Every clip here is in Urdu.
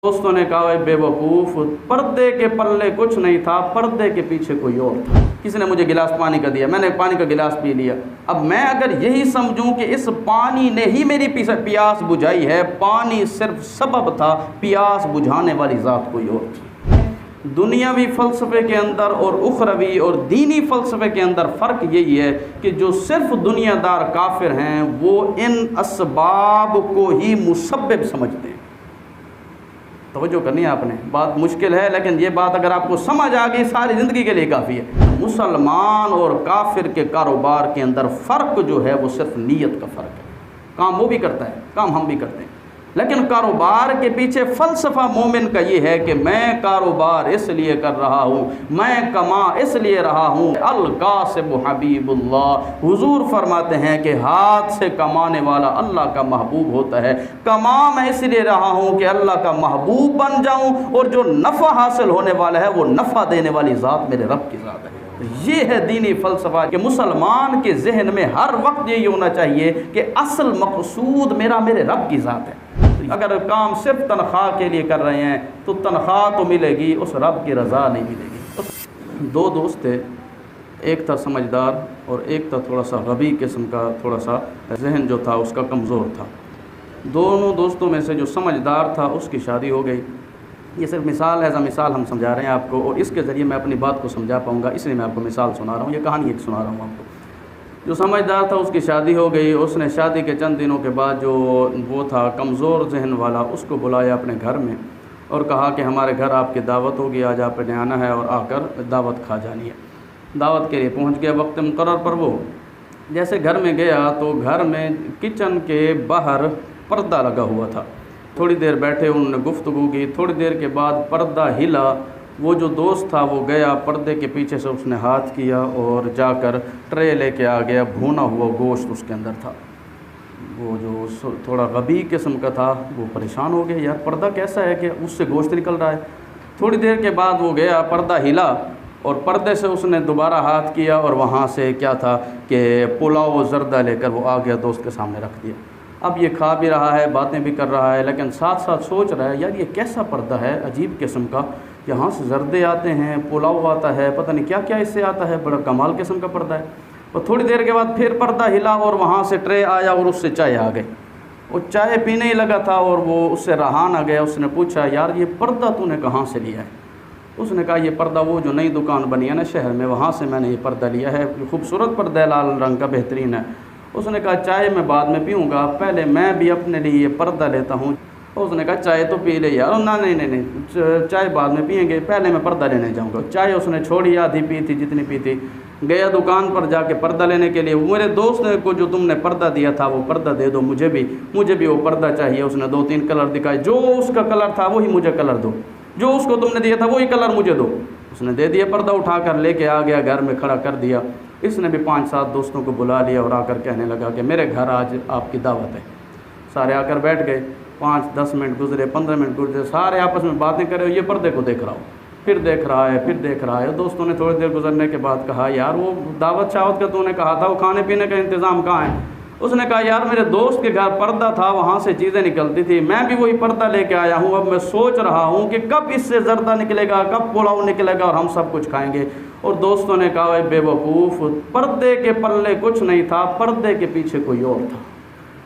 دوستوں نے کہا بیوقوف، پردے کے پلے کچھ نہیں تھا، پردے کے پیچھے کوئی اور تھا۔ کسی نے مجھے گلاس پانی کا دیا، میں نے پانی کا گلاس پی لیا۔ اب میں اگر یہی سمجھوں کہ اس پانی نے ہی میری پیاس بجھائی ہے، پانی صرف سبب تھا، پیاس بجھانے والی ذات کوئی اور تھی۔ دنیاوی فلسفے کے اندر اور اخروی اور دینی فلسفے کے اندر فرق یہی ہے کہ جو صرف دنیا دار کافر ہیں وہ ان اسباب کو ہی مسبب سمجھتے ہیں۔ توجہ کرنی ہے آپ نے، بات مشکل ہے لیکن یہ بات اگر آپ کو سمجھ آ گئی ساری زندگی کے لیے کافی ہے۔ مسلمان اور کافر کے کاروبار کے اندر فرق جو ہے وہ صرف نیت کا فرق ہے۔ کام وہ بھی کرتا ہے، کام ہم بھی کرتے ہیں، لیکن کاروبار کے پیچھے فلسفہ مومن کا یہ ہے کہ میں کاروبار اس لیے کر رہا ہوں، میں کما اس لیے رہا ہوں۔ الکاسب حبیب اللہ، حضور فرماتے ہیں کہ ہاتھ سے کمانے والا اللہ کا محبوب ہوتا ہے۔ کما میں اس لیے رہا ہوں کہ اللہ کا محبوب بن جاؤں، اور جو نفع حاصل ہونے والا ہے وہ نفع دینے والی ذات میرے رب کی ذات ہے۔ یہ ہے دینی فلسفہ کہ مسلمان کے ذہن میں ہر وقت یہی ہونا چاہیے کہ اصل مقصود میرا میرے رب کی ذات ہے۔ اگر کام صرف تنخواہ کے لیے کر رہے ہیں تو تنخواہ تو ملے گی، اس رب کی رضا نہیں ملے گی۔ دو دوست تھے، ایک تھا سمجھدار اور ایک تھا تھوڑا سا غبی قسم کا، تھوڑا سا ذہن جو تھا اس کا کمزور تھا۔ دونوں دوستوں میں سے جو سمجھدار تھا اس کی شادی ہو گئی۔ یہ صرف مثال ایز اے مثال ہم سمجھا رہے ہیں آپ کو، اور اس کے ذریعے میں اپنی بات کو سمجھا پاؤں گا، اس لیے میں آپ کو مثال سنا رہا ہوں، یہ کہانی ایک سنا رہا ہوں آپ کو۔ جو سمجھدار تھا اس کی شادی ہو گئی۔ اس نے شادی کے چند دنوں کے بعد جو وہ تھا کمزور ذہن والا، اس کو بلایا اپنے گھر میں اور کہا کہ ہمارے گھر آپ کی دعوت ہوگی، آج آپ نے آنا ہے اور آ کر دعوت کھا جانی ہے۔ دعوت کے لیے پہنچ گیا وقت مقرر پر۔ وہ جیسے گھر میں گیا تو گھر میں کچن کے باہر پردہ لگا ہوا تھا۔ تھوڑی دیر بیٹھے، انہوں نے گفتگو کی، تھوڑی دیر کے بعد پردہ ہلا۔ وہ جو دوست تھا وہ گیا پردے کے پیچھے سے، اس نے ہاتھ کیا اور جا کر ٹرے لے کے آ گیا، بھونا ہوا گوشت اس کے اندر تھا۔ وہ جو تھوڑا غبی قسم کا تھا وہ پریشان ہو گیا، یار پردہ کیسا ہے کہ اس سے گوشت نکل رہا ہے۔ تھوڑی دیر کے بعد وہ گیا، پردہ ہلا اور پردے سے اس نے دوبارہ ہاتھ کیا اور وہاں سے کیا تھا کہ پلاؤ و زردہ لے کر وہ آ گیا، دوست کے سامنے رکھ دیا۔ اب یہ کھا بھی رہا ہے، باتیں بھی کر رہا ہے، لیکن ساتھ ساتھ سوچ رہا ہے یار یہ کیسا پردہ ہے، عجیب قسم کا، یہاں سے زردے آتے ہیں، پلاؤ آتا ہے، پتہ نہیں کیا کیا اس سے آتا ہے، بڑا کمال قسم کا پردہ ہے۔ اور تھوڑی دیر کے بعد پھر پردہ ہلا اور وہاں سے ٹرے آیا اور اس سے چائے آ گئی۔ وہ چائے پینے ہی لگا تھا اور وہ اس سے رہا نہ گیا۔ اس نے پوچھا یار یہ پردہ تو نے کہاں سے لیا ہے؟ اس نے کہا یہ پردہ وہ جو نئی دکان بنی ہے نا شہر میں، وہاں سے میں نے یہ پردہ لیا ہے، خوبصورت پردہ ہے، لال رنگ کا، بہترین ہے۔ اس نے کہا چائے میں بعد میں پیوں گا، پہلے میں بھی اپنے لیے یہ پردہ لیتا ہوں۔ اس نے کہا چائے تو پی لے یار۔ نہیں، چائے بعد میں پئیں گے، پہلے میں پردہ لینے جاؤں گا۔ چائے اس نے چھوڑی، آدھی پی تھی جتنی پی تھی۔ گیا دکان پر جا کے پردہ لینے کے لیے، میرے دوست نے کو جو تم نے پردہ دیا تھا وہ پردہ دے دو، مجھے بھی وہ پردہ چاہیے۔ اس نے 2-3 کلر دکھائے، جو اس کا کلر تھا وہی مجھے کلر دو، جو اس کو تم نے دیا تھا وہی کلر مجھے دو۔ اس نے دے دیا، پردہ اٹھا کر لے کے آ گیا، گھر میں کھڑا کر دیا۔ اس نے بھی 5-7 دوستوں کو بلا لیا اور آ کر کہنے لگا کہ میرے گھر آج آپ کی دعوت ہے۔ سارے آ کر بیٹھ گئے، 5-10 منٹ گزرے، 15 منٹ گزرے، سارے آپس میں باتیں کر رہے ہو، یہ پردے کو دیکھ رہا ہو، پھر دیکھ رہا ہے۔ دوستوں نے تھوڑی دیر گزرنے کے بعد کہا یار وہ دعوت شاوت کا تو نے کہا تھا، وہ کھانے پینے کا انتظام کہاں ہے؟ اس نے کہا یار میرے دوست کے گھر پردہ تھا، وہاں سے چیزیں نکلتی تھی، میں بھی وہی پردہ لے کے آیا ہوں۔ اب میں سوچ رہا ہوں کہ کب اس سے زردہ نکلے گا، کب پلاؤ نکلے گا اور ہم سب کچھ کھائیں گے۔ اور دوستوں نے کہا بیوقوف، پردے کے پلے کچھ نہیں تھا، پردے کے پیچھے کوئی اور تھا۔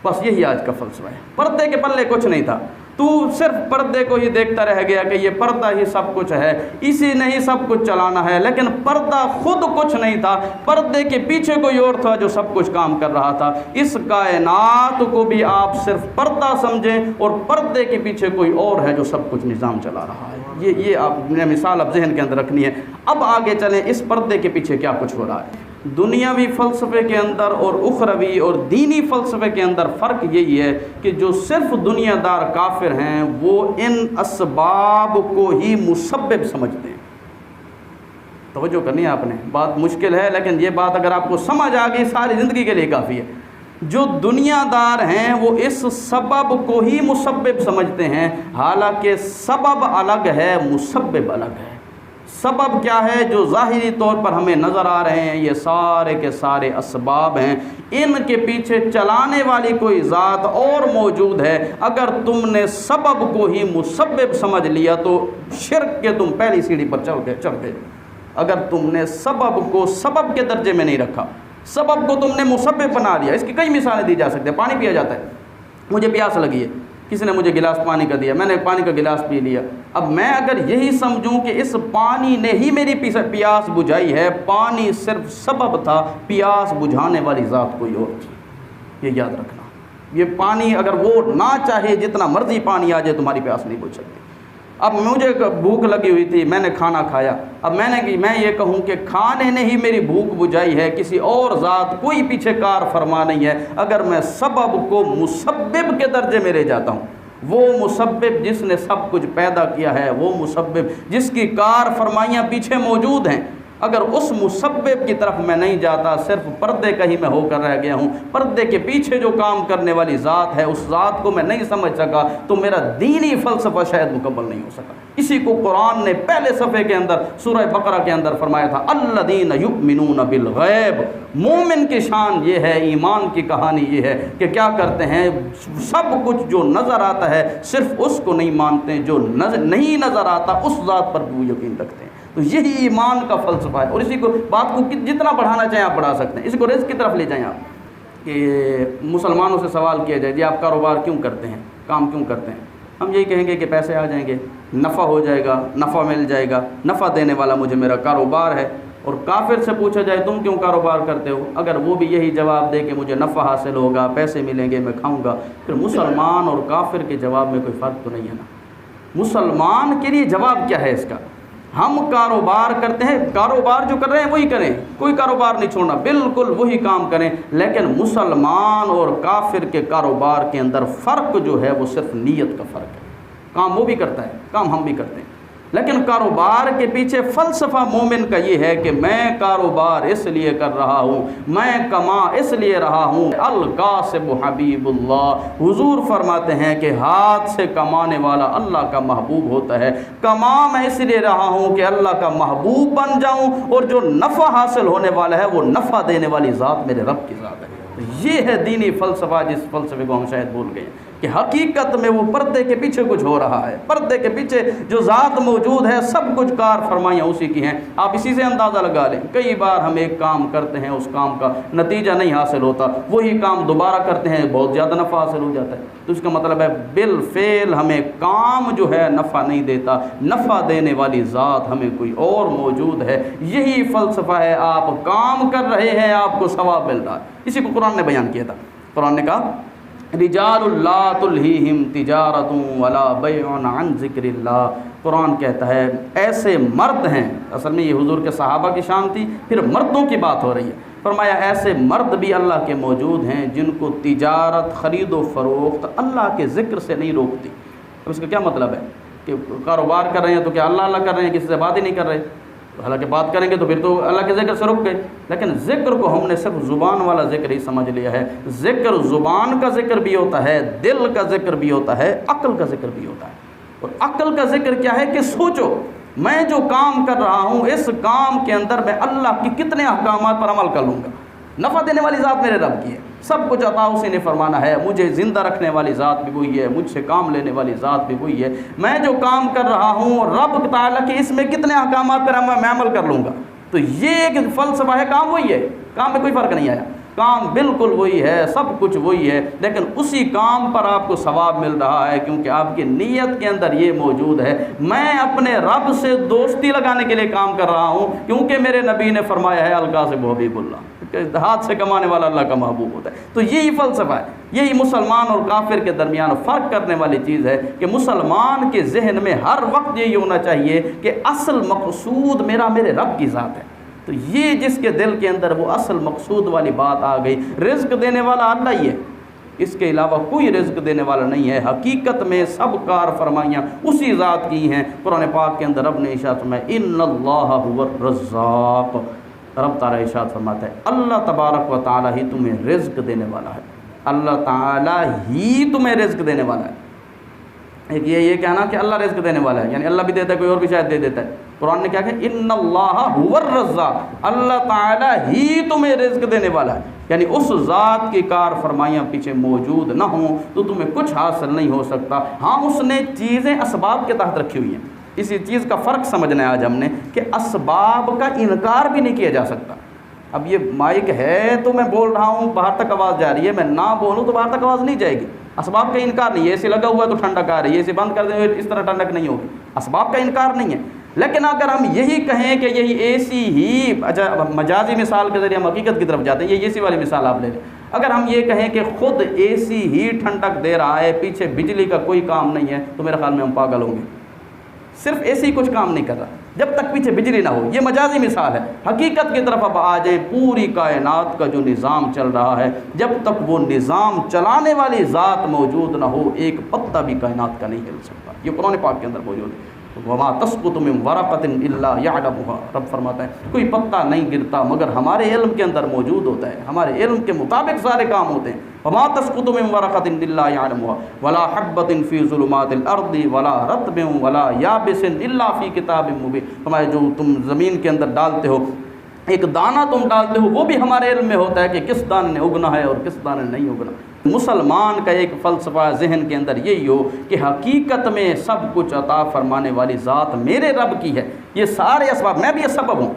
بس یہی آج کا فلسفہ ہے، پردے کے پلے کچھ نہیں تھا، تو صرف پردے کو ہی دیکھتا رہ گیا کہ یہ پردہ ہی سب کچھ ہے، اسی نے ہی سب کچھ چلانا ہے، لیکن پردہ خود کچھ نہیں تھا، پردے کے پیچھے کوئی اور تھا جو سب کچھ کام کر رہا تھا۔ اس کائنات کو بھی آپ صرف پردہ سمجھیں اور پردے کے پیچھے کوئی اور ہے جو سب کچھ نظام چلا رہا ہے۔ یہ آپ نے مثال اب ذہن کے اندر رکھنی ہے۔ اب آگے چلیں، اس پردے کے پیچھے کیا کچھ ہو رہا ہے۔ دنیاوی فلسفے کے اندر اور اخروی اور دینی فلسفے کے اندر فرق یہی ہے کہ جو صرف دنیا دار کافر ہیں وہ ان اسباب کو ہی مسبب سمجھتے ہیں۔ توجہ کرنی ہے آپ نے، بات مشکل ہے لیکن یہ بات اگر آپ کو سمجھ آ گئی ساری زندگی کے لیے کافی ہے۔ جو دنیا دار ہیں وہ اس سبب کو ہی مسبب سمجھتے ہیں، حالانکہ سبب الگ ہے، مسبب الگ ہے۔ سبب کیا ہے جو ظاہری طور پر ہمیں نظر آ رہے ہیں، یہ سارے کے سارے اسباب ہیں، ان کے پیچھے چلانے والی کوئی ذات اور موجود ہے۔ اگر تم نے سبب کو ہی مسبب سمجھ لیا تو شرک کے تم پہلی سیڑھی پر چڑھ گئے۔ اگر تم نے سبب کو سبب کے درجے میں نہیں رکھا، سبب کو تم نے مسبب بنا لیا۔ اس کی کئی مثالیں دی جا سکتی ہیں۔ پانی پیا جاتا ہے، مجھے پیاس لگی ہے، کسی نے مجھے گلاس پانی کا دیا، میں نے پانی کا گلاس پی لیا۔ اب میں اگر یہی سمجھوں کہ اس پانی نے ہی میری پیاس بجھائی ہے، پانی صرف سبب تھا، پیاس بجھانے والی ذات کوئی اور تھی، یہ یاد رکھنا۔ یہ پانی اگر وہ نہ چاہے جتنا مرضی پانی آ جائے تمہاری پیاس نہیں بجھ سکتی۔ اب مجھے بھوک لگی ہوئی تھی، میں نے کھانا کھایا، اب میں یہ کہوں کہ کھانے نے ہی میری بھوک بجھائی ہے، کسی اور ذات کوئی پیچھے کار فرما نہیں ہے۔ اگر میں سبب کو مسبب کے درجے میں لے جاتا ہوں، وہ مسبب جس نے سب کچھ پیدا کیا ہے، وہ مسبب جس کی کار فرمائیاں پیچھے موجود ہیں، اگر اس مسبب کی طرف میں نہیں جاتا، صرف پردے کا ہی میں ہو کر رہ گیا ہوں، پردے کے پیچھے جو کام کرنے والی ذات ہے اس ذات کو میں نہیں سمجھ سکا، تو میرا دینی فلسفہ شاید مکمل نہیں ہو سکا۔ اسی کو قرآن نے پہلے صفحے کے اندر سورہ بقرہ کے اندر فرمایا تھا، الذین یؤمنون بالغیب۔ مومن کی شان یہ ہے، ایمان کی کہانی یہ ہے کہ کیا کرتے ہیں، سب کچھ جو نظر آتا ہے صرف اس کو نہیں مانتے، جو نہیں نظر آتا اس ذات پر بھی وہ یقین رکھتے ہیں۔ تو یہی ایمان کا فلسفہ ہے، اور اسی کو بات کو جتنا بڑھانا چاہیں آپ بڑھا سکتے ہیں۔ اسی کو رزق کی طرف لے جائیں آپ، کہ مسلمانوں سے سوال کیا جائے، جی آپ کاروبار کیوں کرتے ہیں، کام کیوں کرتے ہیں؟ ہم یہی کہیں گے کہ پیسے آ جائیں گے، نفع ہو جائے گا، نفع مل جائے گا، نفع دینے والا مجھے میرا کاروبار ہے۔ اور کافر سے پوچھا جائے تم کیوں کاروبار کرتے ہو، اگر وہ بھی یہی جواب دے کہ مجھے نفع حاصل ہوگا، پیسے ملیں گے، میں کھاؤں گا، پھر مسلمان اور کافر کے جواب میں کوئی فرق تو نہیں ہے نا۔ مسلمان کے لیے جواب کیا ہے اس کا؟ ہم کاروبار کرتے ہیں، کاروبار جو کر رہے ہیں وہی کریں، کوئی کاروبار نہیں چھوڑنا، بالکل وہی کام کریں، لیکن مسلمان اور کافر کے کاروبار کے اندر فرق جو ہے وہ صرف نیت کا فرق ہے۔ کام وہ بھی کرتا ہے، کام ہم بھی کرتے ہیں، لیکن کاروبار کے پیچھے فلسفہ مومن کا یہ ہے کہ میں کاروبار اس لیے کر رہا ہوں، میں کما اس لیے رہا ہوں۔ الکاسب حبیب اللہ، حضور فرماتے ہیں کہ ہاتھ سے کمانے والا اللہ کا محبوب ہوتا ہے۔ کما میں اس لیے رہا ہوں کہ اللہ کا محبوب بن جاؤں، اور جو نفع حاصل ہونے والا ہے وہ نفع دینے والی ذات میرے رب کی ذات ہے۔ یہ ہے دینی فلسفہ، جس فلسفے کو ہم شاید بھول گئے کہ حقیقت میں وہ پردے کے پیچھے کچھ ہو رہا ہے، پردے کے پیچھے جو ذات موجود ہے سب کچھ کار فرمائیاں اسی کی ہیں۔ آپ اسی سے اندازہ لگا لیں، کئی بار ہم ایک کام کرتے ہیں، اس کام کا نتیجہ نہیں حاصل ہوتا، وہی کام دوبارہ کرتے ہیں، بہت زیادہ نفع حاصل ہو جاتا ہے۔ تو اس کا مطلب ہے بالفعل ہمیں کام جو ہے نفع نہیں دیتا، نفع دینے والی ذات ہمیں کوئی اور موجود ہے۔ یہی فلسفہ ہے، آپ کام کر رہے ہیں، آپ کو ثواب مل رہا ہے۔ اسی کو قرآن نے بیان کیا تھا، قرآن نے کہا رجال لا تلہیہم تجارت ولا بیع عن ذکر اللہ۔ قرآن کہتا ہے ایسے مرد ہیں، اصل میں یہ حضور کے صحابہ کی شان تھی، پھر مردوں کی بات ہو رہی ہے۔ فرمایا ایسے مرد بھی اللہ کے موجود ہیں جن کو تجارت، خرید و فروخت اللہ کے ذکر سے نہیں روکتی۔ اب اس کا کیا مطلب ہے کہ کاروبار کر رہے ہیں تو کیا اللہ اللہ کر رہے ہیں، کسی سے بات ہی نہیں کر رہے؟ حالانکہ بات کریں گے تو پھر تو اللہ کے ذکر سے رک گئے، لیکن ذکر کو ہم نے صرف زبان والا ذکر ہی سمجھ لیا ہے۔ ذکر زبان کا ذکر بھی ہوتا ہے، دل کا ذکر بھی ہوتا ہے، عقل کا ذکر بھی ہوتا ہے۔ اور عقل کا ذکر کیا ہے کہ سوچو میں جو کام کر رہا ہوں اس کام کے اندر میں اللہ کی کتنے احکامات پر عمل کر لوں گا۔ نفع دینے والی ذات میرے رب کی ہے، سب کچھ عطا اسی نے فرمانا ہے، مجھے زندہ رکھنے والی ذات بھی وہی ہے، مجھ سے کام لینے والی ذات بھی وہی ہے۔ میں جو کام کر رہا ہوں رب تعالیٰ کے اس میں کتنے احکامات پر میں عمل کر لوں گا۔ تو یہ ایک فلسفہ ہے، کام وہی ہے، کام میں کوئی فرق نہیں آیا، کام بالکل وہی ہے، سب کچھ وہی ہے، لیکن اسی کام پر آپ کو ثواب مل رہا ہے کیونکہ آپ کی نیت کے اندر یہ موجود ہے میں اپنے رب سے دوستی لگانے کے لیے کام کر رہا ہوں، کیونکہ میرے نبی نے فرمایا ہے القاسم حبیب اللہ، ہاتھ سے کمانے والا اللہ کا محبوب ہوتا ہے۔ تو یہی فلسفہ ہے، یہی مسلمان اور کافر کے درمیان فرق کرنے والی چیز ہے کہ مسلمان کے ذہن میں ہر وقت یہی ہونا چاہیے کہ اصل مقصود میرے رب کی ذات ہے۔ تو یہ جس کے دل کے اندر وہ اصل مقصود والی بات آ گئی، رزق دینے والا اللہ ہی ہے، اس کے علاوہ کوئی رزق دینے والا نہیں ہے۔ حقیقت میں سب کار فرمائیاں اسی ذات کی ہیں۔ قرآن پاک کے اندر رب نے ارشاد فرمایا ان اللہ هو الرزاق، رب تعالیٰ ارشاد فرماتا ہے اللہ تبارک و تعالیٰ ہی تمہیں رزق دینے والا ہے، اللہ تعالیٰ ہی تمہیں رزق دینے والا ہے۔ ایک یہ کہنا کہ اللہ رزق دینے والا ہے، یعنی اللہ بھی دیتا ہے، کوئی اور بھی شاید دے دیتا ہے۔ قرآن نے کیا کہا؟ ان اللہ هو الرزاق، اللہ تعالیٰ ہی تمہیں رزق دینے والا ہے، یعنی اس ذات کی کار فرمائیاں پیچھے موجود نہ ہوں تو تمہیں کچھ حاصل نہیں ہو سکتا۔ ہاں اس نے چیزیں اسباب کے تحت رکھی ہوئی ہیں، اسی چیز کا فرق سمجھنا ہے آج ہم نے کہ اسباب کا انکار بھی نہیں کیا جا سکتا۔ اب یہ مائک ہے تو میں بول رہا ہوں، باہر تک آواز جا رہی ہے، میں نہ بولوں تو باہر تک آواز نہیں جائے گی، اسباب کا انکار نہیں ہے۔ اے سی لگا ہوا ہے تو ٹھنڈک آ رہی ہے، اے سی بند کر دیں اس طرح ٹھنڈک نہیں ہوگی، اسباب کا انکار نہیں ہے۔ لیکن اگر ہم یہی کہیں کہ یہی اے سی ہی، اچھا مجازی مثال کے ذریعے ہم حقیقت کی طرف جاتے ہیں، یہ اے سی والی مثال آپ لے لیں، اگر ہم یہ کہیں کہ خود اے سی ہی ٹھنڈک دے رہا ہے، پیچھے بجلی کا کوئی کام نہیں ہے، تو میرے خیال میں ہم پاگل ہوں گے۔ صرف اے سی کچھ کام نہیں کر رہا جب تک پیچھے بجلی نہ ہو، یہ مجازی مثال ہے۔ حقیقت کی طرف اب آ جائیں، پوری کائنات کا جو نظام چل رہا ہے، جب تک وہ نظام چلانے والی ذات موجود نہ ہو، ایک پتا بھی کائنات کا نہیں ہل سکتا۔ یہ قرآن پاک کے اندر موجود ہے۔ وما تسقط من ورقۃ الا يعلمها، رب فرماتا ہے کوئی پتا نہیں گرتا مگر ہمارے علم کے اندر موجود ہوتا ہے، ہمارے علم کے مطابق سارے کام ہوتے ہیں۔ وما تسقط من ورقۃ الا يعلمها ولا حبۃ في ظلمات الارض ولا رطب ولا یابس الا في کتاب مبین۔ فرمایا جو تم زمین کے اندر ڈالتے ہو، ایک دانہ تم ڈالتے ہو، وہ بھی ہمارے علم میں ہوتا ہے کہ کس دانے نے اگنا ہے اور کس دانے نے نہیں اگنا۔ مسلمان کا ایک فلسفہ ذہن کے اندر یہی ہو کہ حقیقت میں سب کچھ عطا فرمانے والی ذات میرے رب کی ہے، یہ سارے اسباب، میں بھی یہ سبب ہوں،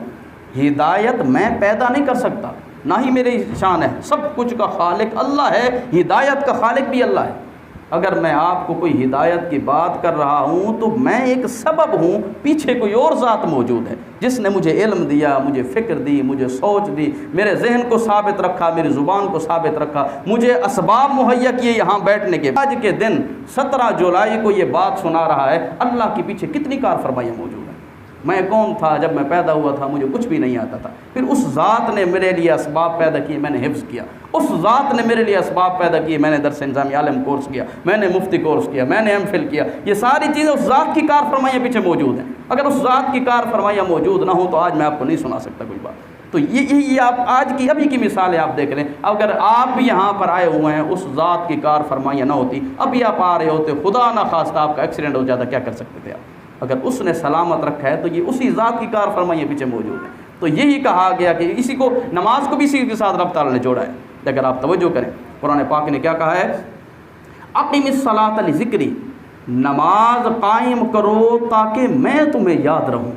ہدایت میں پیدا نہیں کر سکتا، نہ ہی میری شان ہے، سب کچھ کا خالق اللہ ہے، ہدایت کا خالق بھی اللہ ہے۔ اگر میں آپ کو کوئی ہدایت کی بات کر رہا ہوں تو میں ایک سبب ہوں، پیچھے کوئی اور ذات موجود ہے جس نے مجھے علم دیا، مجھے فکر دی، مجھے سوچ دی، میرے ذہن کو ثابت رکھا، میری زبان کو ثابت رکھا، مجھے اسباب مہیا کیے یہاں بیٹھنے کے۔ آج کے دن 17 جولائی کو یہ بات سنا رہا ہے، اللہ کے پیچھے کتنی کار فرمائیاں موجود ہیں۔ میں کون تھا جب میں پیدا ہوا تھا؟ مجھے کچھ بھی نہیں آتا تھا، پھر اس ذات نے میرے لیے اسباب پیدا کیے، میں نے حفظ کیا، اس ذات نے میرے لیے اسباب پیدا کیے، میں نے درس نظامی عالم کورس کیا، میں نے مفتی کورس کیا، میں نے ایم فل کیا، یہ ساری چیزیں اس ذات کی کار فرمائیاں پیچھے موجود ہیں۔ اگر اس ذات کی کار فرمائیاں موجود نہ ہوں تو آج میں آپ کو نہیں سنا سکتا کوئی بات۔ تو یہی آپ آج کی ابھی کی مثالیں آپ دیکھ رہے ہیں، اگر آپ بھی یہاں پر آئے ہوئے ہیں، اس ذات کی کار فرمائیاں نہ ہوتی، ابھی آپ آ رہے ہوتے، خدا نہ خواستہ آپ کا ایکسیڈنٹ ہو جاتا، کیا کر سکتے تھے آپ؟ اگر اس نے سلامت رکھا ہے تو یہ اسی ذات کی کار فرمائیاں پیچھے موجود ہیں۔ تو یہی کہا گیا کہ اسی کو، نماز کو بھی اسی کے ساتھ رب تعالیٰ نے جوڑا ہے۔ اگر آپ توجہ کریں، قرآن پاک نے کیا کہا ہے؟ اقم الصلاۃ لذکری، نماز قائم کرو تاکہ میں تمہیں یاد رہوں۔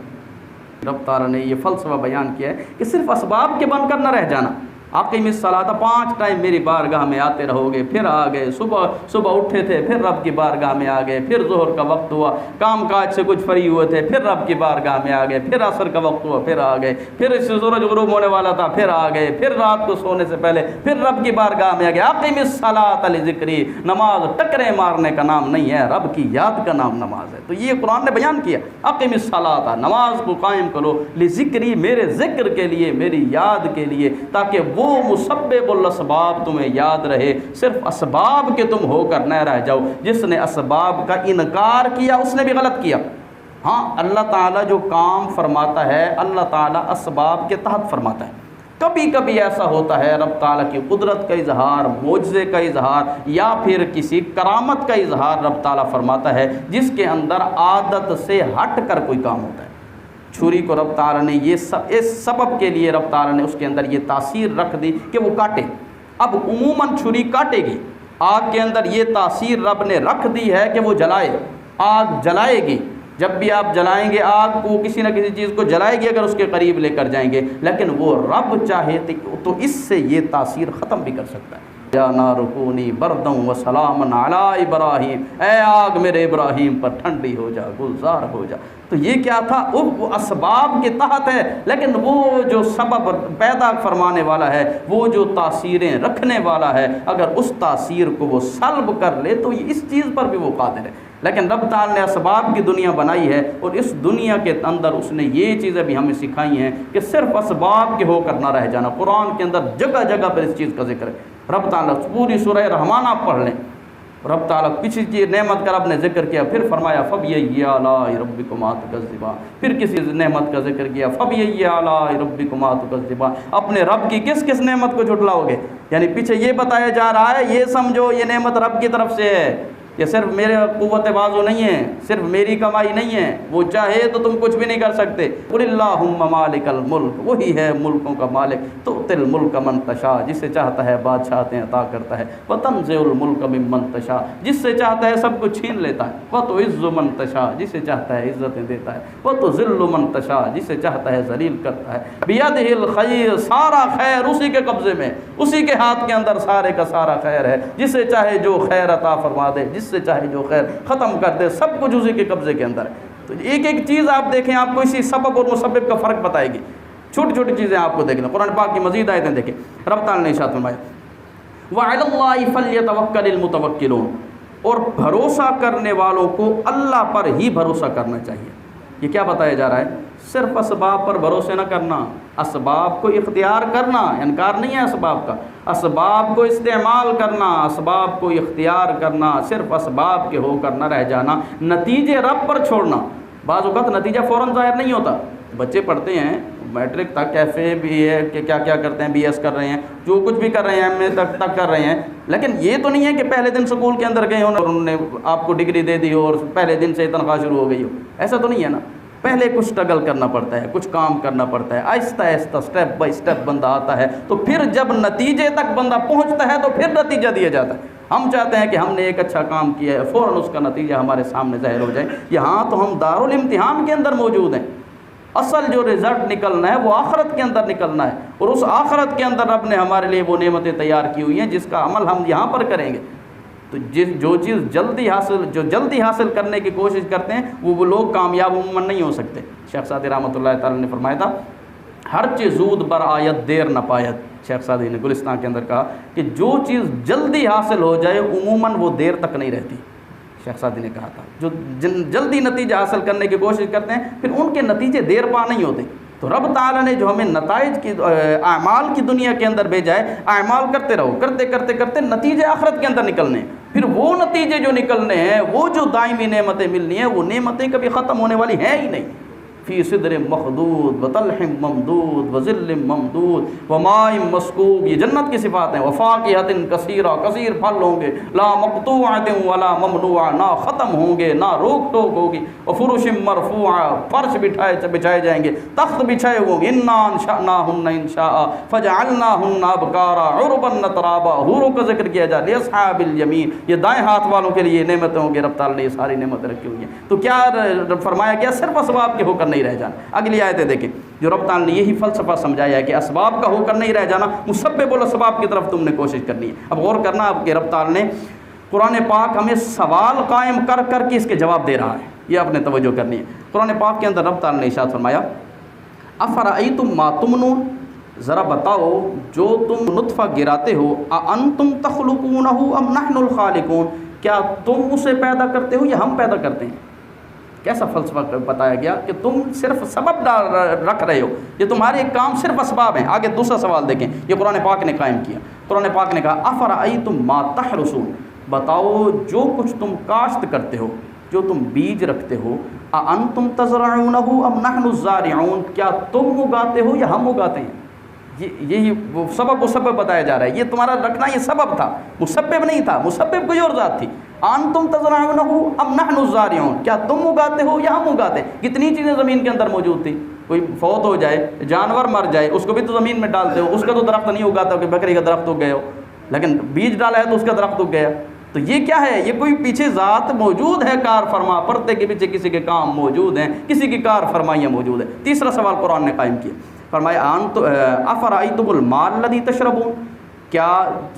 رب تعالیٰ نے یہ فلسفہ بیان کیا ہے کہ صرف اسباب کے بن کر نہ رہ جانا۔ اقیم الصلاۃ، 5 ٹائم میری بارگاہ میں آتے رہو گے، پھر آ گئے، صبح اٹھے تھے، پھر رب کی بارگاہ میں آ گئے، پھر ظہر کا وقت ہوا، کام کاج سے کچھ فری ہوئے تھے، پھر رب کی بارگاہ میں آ گئے، پھر عصر کا وقت ہوا، پھر آ گئے، پھر سورج غروب ہونے والا تھا، پھر آ گئے، پھر رات کو سونے سے پہلے پھر رب کی بارگاہ میں آ گئے۔ اقیم الصلاۃ لذکری، نماز ٹکرے مارنے کا نام نہیں ہے، رب کی یاد کا نام نماز ہے۔ تو یہ قرآن نے بیان کیا، اقیم الصلاۃ، نماز کو قائم کرو، لذکری، میرے ذکر کے لیے، میری یاد کے لیے، تاکہ وہ مسبب الاسباب تمہیں یاد رہے، صرف اسباب کے تم ہو کر نہ رہ جاؤ۔ جس نے اسباب کا انکار کیا اس نے بھی غلط کیا۔ ہاں اللہ تعالیٰ جو کام فرماتا ہے، اللہ تعالیٰ اسباب کے تحت فرماتا ہے۔ کبھی کبھی ایسا ہوتا ہے رب تعالیٰ کی قدرت کا اظہار، معجزے کا اظہار، یا پھر کسی کرامت کا اظہار رب تعالیٰ فرماتا ہے جس کے اندر عادت سے ہٹ کر کوئی کام ہوتا ہے۔ چھری کو رب تعالیٰ نے اس سبب کے لیے رب تعالیٰ نے اس کے اندر یہ تاثیر رکھ دی کہ وہ کاٹے۔ اب عموماً چھری کاٹے گی، آگ کے اندر یہ تاثیر رب نے رکھ دی ہے کہ وہ جلائے، آگ جلائے گی۔ جب بھی آپ جلائیں گے آگ کو، کسی نہ کسی چیز کو جلائے گی اگر اس کے قریب لے کر جائیں گے، لیکن وہ رب چاہے تو اس سے یہ تاثیر ختم بھی کر سکتا ہے۔ یا نار کونی برداً وسلاما علی ابراہیم، اے آگ میرے ابراہیم پر ٹھنڈی ہو جا، گلزار ہو جا۔ تو یہ کیا تھا؟ وہ اسباب کے تحت ہے، لیکن وہ جو سبب پیدا فرمانے والا ہے، وہ جو تاثیریں رکھنے والا ہے، اگر اس تاثیر کو وہ سلب کر لے تو اس چیز پر بھی وہ قادر ہے۔ لیکن رب تعالیٰ نے اسباب کی دنیا بنائی ہے، اور اس دنیا کے اندر اس نے یہ چیزیں بھی ہمیں سکھائی ہیں کہ صرف اسباب کے ہو کر نہ رہ جانا۔ قرآن کے اندر جگہ جگہ پر اس چیز کا ذکر ہے۔ رب تعالیٰ پوری سورہ رحمان آپ پڑھ لیں، رب تعالیٰ کسی چیز نعمت کا رب نے ذکر کیا، پھر فرمایا فَبِأَيِّ آلَاءِ رَبِّكُمَا تُكَذِّبَانِ، پھر کسی نعمت کا ذکر کیا فَبِأَيِّ آلَاءِ رَبِّكُمَا تُكَذِّبَانِ، اپنے رب کی کس کس نعمت کو جھٹلاؤ گے؟ یعنی پیچھے یہ بتایا جا رہا ہے، یہ سمجھو یہ نعمت رب کی طرف سے ہے، یہ صرف میرے قوت بازو نہیں ہے، صرف میری کمائی نہیں ہے، وہ چاہے تو تم کچھ بھی نہیں کر سکتے۔ قل اللہم مالک الملک، وہی ہے ملکوں کا مالک، تؤتی الملک من تشاء، جسے چاہتا ہے بادشاہتیں عطا کرتا ہے، وتنزع الملک ممن تشاء، جس سے چاہتا ہے سب کچھ چھین لیتا ہے، وتعز من تشاء، جسے چاہتا ہے عزتیں دیتا ہے، وتذل من تشاء، جسے چاہتا ہے ذلیل کرتا ہے، بیدہ الخیر، سارا خیر اسی کے قبضے میں، اسی کے ہاتھ کے اندر سارے کا سارا خیر ہے، جسے چاہے جو خیر عطا فرما دے، جس سے چاہے جو خیر ختم کر دے، سب کچھ اسی کے قبضے کے اندر ہے۔ تو ایک ایک چیز آپ دیکھیں، آپ کو اسی سبب اور مسبب کا فرق بتائے گی، چھوٹی چھوٹی چیزیں آپ کو دیکھنا۔ قرآن پاک کی مزید آیتیں دیکھیں، رب تعالیٰ نے ارشاد فرمایا وَعَلَى اللَّهِ فَلْيَتَوَكَّلِ الْمُتَوَكِّلُونَ، اور بھروسہ کرنے والوں کو اللہ پر ہی بھروسہ کرنا چاہیے۔ یہ کیا بتایا جا رہا ہے؟ صرف اسباب پر بھروسے نہ کرنا، اسباب کو اختیار کرنا، انکار نہیں ہے اسباب کا، اسباب کو استعمال کرنا، اسباب کو اختیار کرنا، صرف اسباب کے ہو کر نہ رہ جانا، نتیجے رب پر چھوڑنا۔ بعض اوقات نتیجہ فوراً ظاہر نہیں ہوتا، بچے پڑھتے ہیں میٹرک تک، کیفے بھی ہے کہ کیا کیا کرتے ہیں، بی ایس کر رہے ہیں، جو کچھ بھی کر رہے ہیں، ایم اے تک کر رہے ہیں، لیکن یہ تو نہیں ہے کہ پہلے دن اسکول کے اندر گئے ہوں اور انہوں نے آپ کو ڈگری دے دی ہو اور پہلے دن سے تنخواہ شروع ہو گئی ہو، ایسا تو نہیں ہے نا۔ پہلے کچھ اسٹرگل کرنا پڑتا ہے، کچھ کام کرنا پڑتا ہے، آہستہ آہستہ اسٹیپ بائی اسٹیپ بندہ آتا ہے، تو پھر جب نتیجے تک بندہ پہنچتا ہے تو پھر نتیجہ دیا جاتا ہے۔ ہم چاہتے ہیں کہ ہم نے ایک اچھا کام کیا ہے، فوراً اس کا نتیجہ ہمارے سامنے ظاہر ہو جائے۔ یہاں تو ہم دارالامتحان کے اندر موجود ہیں، اصل جو رزلٹ نکلنا ہے وہ آخرت کے اندر نکلنا ہے، اور اس آخرت کے اندر رب نے ہمارے لیے وہ نعمتیں تیار کی ہوئی ہیں جس کا عمل ہم یہاں پر کریں گے۔ تو جو چیز جلدی حاصل کرنے کی کوشش کرتے ہیں وہ لوگ کامیاب عموماً نہیں ہو سکتے۔ شیخ سعدی رحمۃ اللہ تعالیٰ نے فرمایا تھا ہر چیز زود بر آیت دیر نہ پایت۔ شیخ سعدی نے گلستان کے اندر کہا کہ جو چیز جلدی حاصل ہو جائے عموماً وہ دیر تک نہیں رہتی۔ شیخ سعدی نے کہا تھا جو جلدی نتیجہ حاصل کرنے کی کوشش کرتے ہیں پھر ان کے نتیجے دیر پا نہیں ہوتے۔ تو رب تعالیٰ نے جو ہمیں نتائج کی اعمال کی دنیا کے اندر بھیجا ہے، اعمال کرتے رہو، کرتے کرتے کرتے نتیجے آخرت کے اندر نکلنے ہیں، پھر وہ نتیجے جو نکلنے ہیں، وہ جو دائمی نعمتیں ملنی ہیں، وہ نعمتیں کبھی ختم ہونے والی ہیں ہی نہیں۔ فی صدر مخدود وطلح ممدود وظل ممدود وماء مسکوب، یہ جنت کی صفات ہیں۔ وفاکہۃ کثیرہ، کثیر پھل ہوں گے، لا مقطوعۃ ولا ممنوعہ، نہ ختم ہوں گے نہ روک ٹوک ہوگی۔ وفرش مرفوعہ، فرش بچھائے جائیں گے، تخت بچھائے ہوئے، انا انشأناہن انشاء فجعلناہن ابکارا عربا اترابا، حوروں کا ذکر کیا جائے، لاصحاب الیمین، یہ دائیں ہاتھ والوں کے لیے نعمتیں ہوں گے۔ رب تعالیٰ نے یہ ساری نعمتیں رکھی ہوئی ہیں۔ تو کیا فرمایا گیا؟ صرف اسباب کے ہو کر نہیں رہ جانا۔ اگلی آیتیں دیکھیں، جو رب تعالیٰ نے یہی فلسفہ سمجھایا ہے کہ اسباب کا ہو کر نہیں رہ جانا، مسبب الاسباب کی طرف تم نے کوشش کرنی ہے۔ اب غور کرنا اب کہ رب تعالیٰ نے قرآن پاک ہمیں سوال قائم کر کر کے اس کے جواب دے رہا ہے، یہ آپ نے توجہ کرنی ہے۔ قرآن پاک کے اندر رب تعالیٰ نے ارشاد فرمایا افرأیتم ما تمنون، ذرا بتاؤ جو تم نطفہ گراتے ہو، اانتم تخلقونہ ام نحن الخالقون، کیا تم اسے پیدا کرتے ہو یا ہم پیدا کرتے ہیں؟ کیسا فلسفہ بتایا گیا کہ تم صرف سبب رکھ رہے ہو، یہ تمہارے کام صرف اسباب ہیں۔ آگے دوسرا سوال دیکھیں، یہ قرآن پاک نے قائم کیا۔ قرآن پاک نے کہا افرأیتم ما تحرثون، بتاؤ جو کچھ تم کاشت کرتے ہو، جو تم بیج رکھتے ہو، اانتم تزرعونہ ام نحن الزارعون، کیا تم اگاتے ہو یا ہم اگاتے ہیں؟ یہی وہ سبب مسبب بتایا جا رہا ہے۔ یہ تمہارا رکھنا یہ سبب تھا، مسبب نہیں تھا، مسبب کوئی اور ذات تھی۔ انتم تزرعونہ ام نحن الزارعون، کیا تم اگاتے ہو یا ہم اگاتے ہیں؟ کتنی چیزیں زمین کے اندر موجود تھی، کوئی فوت ہو جائے، جانور مر جائے، اس کو بھی تو زمین میں ڈالتے ہو، اس کا تو درخت نہیں اگاتا کہ بکری کا درخت اگ گئے ہو، لیکن بیج ڈالا ہے تو اس کا درخت اگ گیا۔ تو یہ کیا ہے؟ یہ کوئی پیچھے ذات موجود ہے، کار فرما، پردے کے پیچھے کسی کے کام موجود ہیں، کسی کی کار فرمائیاں موجود ہیں۔ تیسرا سوال قرآن نے قائم کیا، فرمایا افرأیتم الماء الذی تشربون، کیا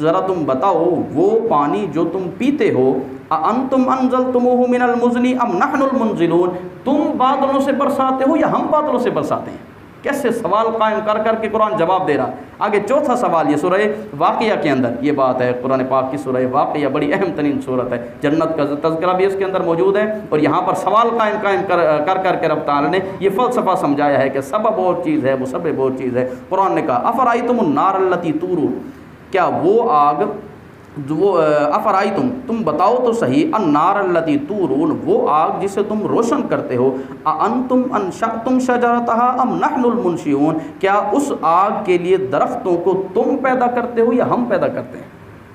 ذرا تم بتاؤ وہ پانی جو تم پیتے ہو، اانتم انزلتموہ من المزن ام نحن المنزلون، تم بادلوں سے برساتے ہو یا ہم بادلوں سے برساتے ہیں؟ کیسے سوال قائم کر کر کے قرآن جواب دے رہا ہے۔ آگے چوتھا سوال، یہ سورہ واقعہ کے اندر یہ بات ہے، قرآن پاک کی سورہ واقعہ بڑی اہم ترین صورت ہے، جنت کا تذکرہ بھی اس کے اندر موجود ہے، اور یہاں پر سوال قائم کر کے رب تعالیٰ نے یہ فلسفہ سمجھایا ہے کہ سبب اور چیز ہے، مسبب اور چیز ہے۔ قرآن نے کہا افرأیتم النار التی تورون، کیا وہ آگ افرأیتم، تم بتاؤ تو صحیح، النار التی تورون، وہ آگ جسے تم روشن کرتے ہو، اانتم انشأتم شجرتہا ام نحن المنشئون، کیا اس آگ کے لیے درختوں کو تم پیدا کرتے ہو یا ہم پیدا کرتے ہیں؟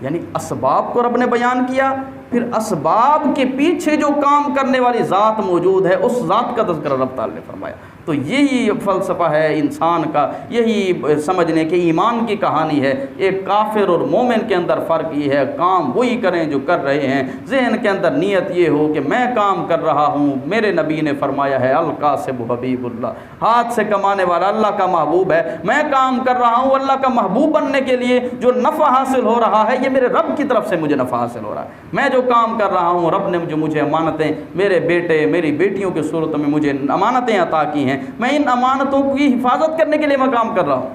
یعنی اسباب کو رب نے بیان کیا، پھر اسباب کے پیچھے جو کام کرنے والی ذات موجود ہے اس ذات کا تذکرہ رب تعالیٰ نے فرمایا۔ تو یہی فلسفہ ہے انسان کا، یہی سمجھنے کہ ایمان کی کہانی ہے۔ ایک کافر اور مومن کے اندر فرق یہ ہے، کام وہی کریں جو کر رہے ہیں، ذہن کے اندر نیت یہ ہو کہ میں کام کر رہا ہوں، میرے نبی نے فرمایا ہے القاسب حبیب اللہ، ہاتھ سے کمانے والا اللہ کا محبوب ہے، میں کام کر رہا ہوں اللہ کا محبوب بننے کے لیے، جو نفع حاصل ہو رہا ہے یہ میرے رب کی طرف سے مجھے نفع حاصل ہو رہا ہے، میں جو کام کر رہا ہوں رب نے جو مجھے امانتیں، میرے بیٹے میری بیٹیوں کی صورت میں مجھے امانتیں عطا کی ہیں، میں ان امانتوں کی حفاظت کرنے کے لیے میں کام کر رہا ہوں،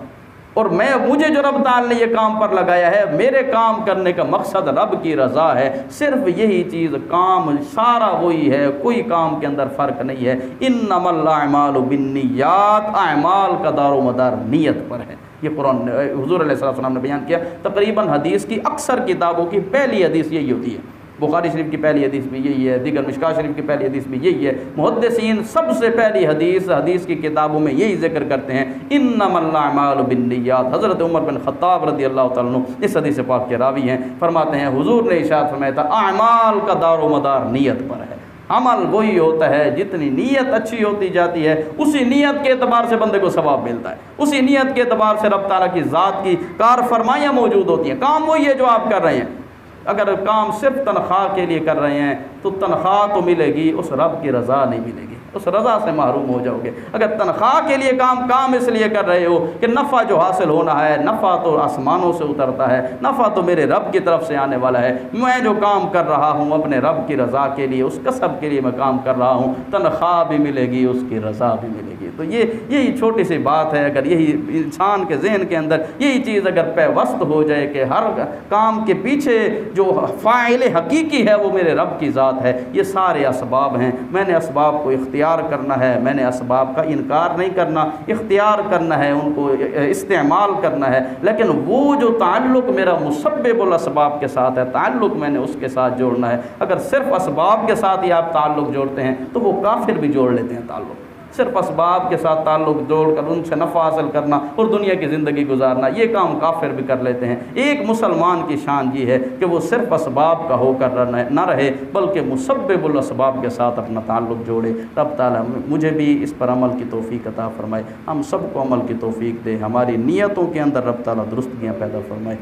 اور مجھے جو رب تعالیٰ نے یہ کام پر لگایا ہے، میرے کام کرنے کا مقصد رب کی رضا ہے، صرف یہی چیز، کام سارا وہی ہے، کوئی کام کے اندر فرق نہیں ہے۔ انما الاعمال بالنیات، اعمال کا دار و مدار نیت پر ہے۔ یہ قرآن حضور علیہ السلام نے بیان کیا۔ تقریباً حدیث کی اکثر کتابوں کی پہلی حدیث یہی ہوتی ہے، بخاری شریف کی پہلی حدیث بھی یہی ہے، دیگر مشکاہ شریف کی پہلی حدیث بھی یہی ہے، محدثین سب سے پہلی حدیث کی کتابوں میں یہی ذکر کرتے ہیں، انما الاعمال بالنیات۔ حضرت عمر بن خطاب رضی اللہ تعالیٰ عنہ اس حدیث پاک کے راوی ہیں، فرماتے ہیں حضور نے ارشاد فرمایا تھا اعمال کا دار و مدار نیت پر ہے۔ عمل وہی ہوتا ہے، جتنی نیت اچھی ہوتی جاتی ہے اسی نیت کے اعتبار سے بندے کو ثواب ملتا ہے، اسی نیت کے اعتبار سے رب تعالیٰ کی ذات کی کار فرمائیاں موجود ہوتی ہیں۔ کام وہی ہے جو آپ کر رہے ہیں، اگر کام صرف تنخواہ کے لیے کر رہے ہیں تو تنخواہ تو ملے گی، اس رب کی رضا نہیں ملے گی، اس رضا سے محروم ہو جاؤ گے۔ اگر تنخواہ کے لیے کام اس لیے کر رہے ہو کہ نفع جو حاصل ہونا ہے، نفع تو آسمانوں سے اترتا ہے، نفع تو میرے رب کی طرف سے آنے والا ہے، میں جو کام کر رہا ہوں اپنے رب کی رضا کے لیے، اس کسب کے لیے میں کام کر رہا ہوں، تنخواہ بھی ملے گی، اس کی رضا بھی ملے گی۔ تو یہی چھوٹی سی بات ہے، اگر یہی انسان کے ذہن کے اندر یہی چیز اگر پیوست ہو جائے کہ ہر کام کے پیچھے جو فاعل حقیقی ہے وہ میرے رب کی ذات ہے، یہ سارے اسباب ہیں، میں نے اسباب کو اختیار کرنا ہے، میں نے اسباب کا انکار نہیں کرنا، اختیار کرنا ہے، ان کو استعمال کرنا ہے، لیکن وہ جو تعلق میرا مسبب الاسباب کے ساتھ ہے، تعلق میں نے اس کے ساتھ جوڑنا ہے۔ اگر صرف اسباب کے ساتھ ہی آپ تعلق جوڑتے ہیں تو وہ کافر بھی جوڑ لیتے ہیں تعلق، صرف اسباب کے ساتھ تعلق جوڑ کر ان سے نفع حاصل کرنا اور دنیا کی زندگی گزارنا، یہ کام کافر بھی کر لیتے ہیں۔ ایک مسلمان کی شان یہ ہے کہ وہ صرف اسباب کا ہو کر نہ رہے بلکہ مسبب الاسباب کے ساتھ اپنا تعلق جوڑے۔ رب تعالیٰ مجھے بھی اس پر عمل کی توفیق عطا فرمائے، ہم سب کو عمل کی توفیق دے، ہماری نیتوں کے اندر رب تعالیٰ درستگیاں پیدا فرمائے۔